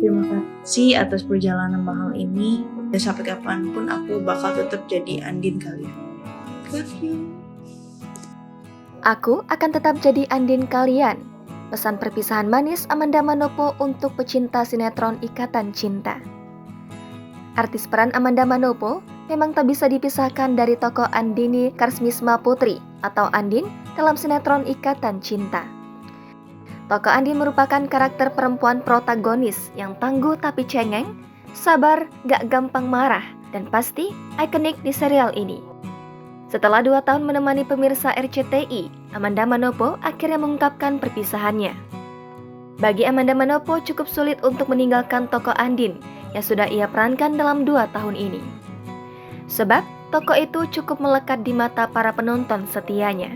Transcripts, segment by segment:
Terima kasih atas perjalanan mahal ini. Dan sampai kapanpun aku bakal tetap jadi Andin kalian. Love you. Aku akan tetap jadi Andin kalian. Pesan perpisahan manis Amanda Manopo untuk pecinta sinetron Ikatan Cinta. Artis peran Amanda Manopo memang tak bisa dipisahkan dari tokoh Andini Karsmisma Putri atau Andin dalam sinetron Ikatan Cinta. Tokoh Andin merupakan karakter perempuan protagonis yang tangguh tapi cengeng, sabar, gak gampang marah, dan pasti ikonik di serial ini. Setelah 2 tahun menemani pemirsa RCTI, Amanda Manopo akhirnya mengungkapkan perpisahannya. Bagi Amanda Manopo cukup sulit untuk meninggalkan tokoh Andin yang sudah ia perankan dalam 2 tahun ini. Sebab tokoh itu cukup melekat di mata para penonton setianya.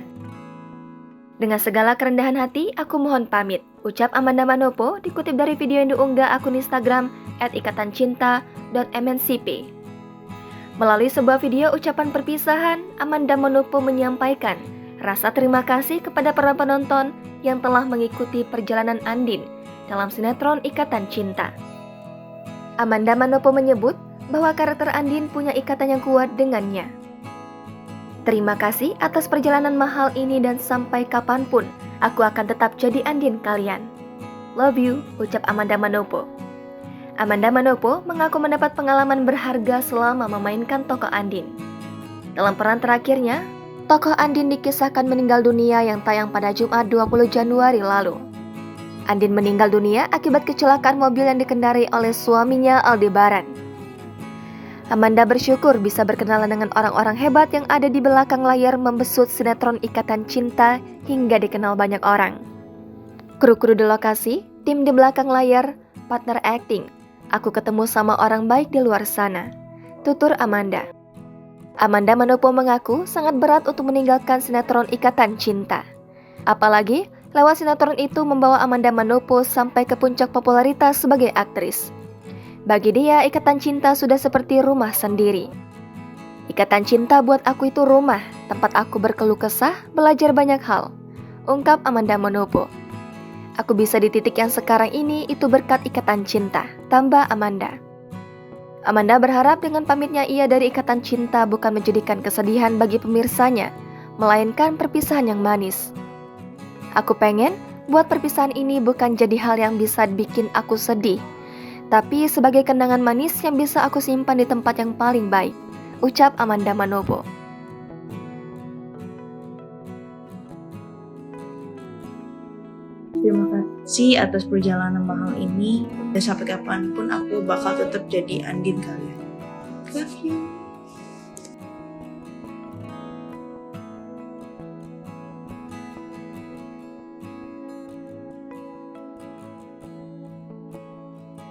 Dengan segala kerendahan hati, aku mohon pamit, ucap Amanda Manopo dikutip dari video yang diunggah akun Instagram @ikatancinta.mncp. Melalui sebuah video ucapan perpisahan, Amanda Manopo menyampaikan rasa terima kasih kepada para penonton yang telah mengikuti perjalanan Andin dalam sinetron Ikatan Cinta. Amanda Manopo menyebut bahwa karakter Andin punya ikatan yang kuat dengannya. Terima kasih atas perjalanan mahal ini dan sampai kapanpun aku akan tetap jadi Andin kalian. Love you, ucap Amanda Manopo. Amanda Manopo mengaku mendapat pengalaman berharga selama memainkan tokoh Andin. Dalam peran terakhirnya, tokoh Andin dikisahkan meninggal dunia yang tayang pada Jumat 20 Januari lalu. Andin meninggal dunia akibat kecelakaan mobil yang dikendarai oleh suaminya Aldebaran. Amanda bersyukur bisa berkenalan dengan orang-orang hebat yang ada di belakang layar membesut sinetron Ikatan Cinta hingga dikenal banyak orang. Kru-kru di lokasi, tim di belakang layar, partner acting. Aku ketemu sama orang baik di luar sana, tutur Amanda. Amanda Manopo mengaku sangat berat untuk meninggalkan sinetron Ikatan Cinta. Apalagi lewat sinetron itu membawa Amanda Manopo sampai ke puncak popularitas sebagai aktris. Bagi dia, Ikatan Cinta sudah seperti rumah sendiri. Ikatan Cinta buat aku itu rumah, tempat aku berkeluh kesah, belajar banyak hal, ungkap Amanda Manopo. Aku bisa di titik yang sekarang ini itu berkat Ikatan Cinta, tambah Amanda. Amanda berharap dengan pamitnya ia dari Ikatan Cinta bukan menjadikan kesedihan bagi pemirsanya, melainkan perpisahan yang manis. Aku pengen buat perpisahan ini bukan jadi hal yang bisa bikin aku sedih, tapi sebagai kenangan manis yang bisa aku simpan di tempat yang paling baik, ucap Amanda Manopo. Terima kasih atas perjalanan mahal ini. Dan sampai kapanpun aku bakal tetap jadi Andin kalian. Love you.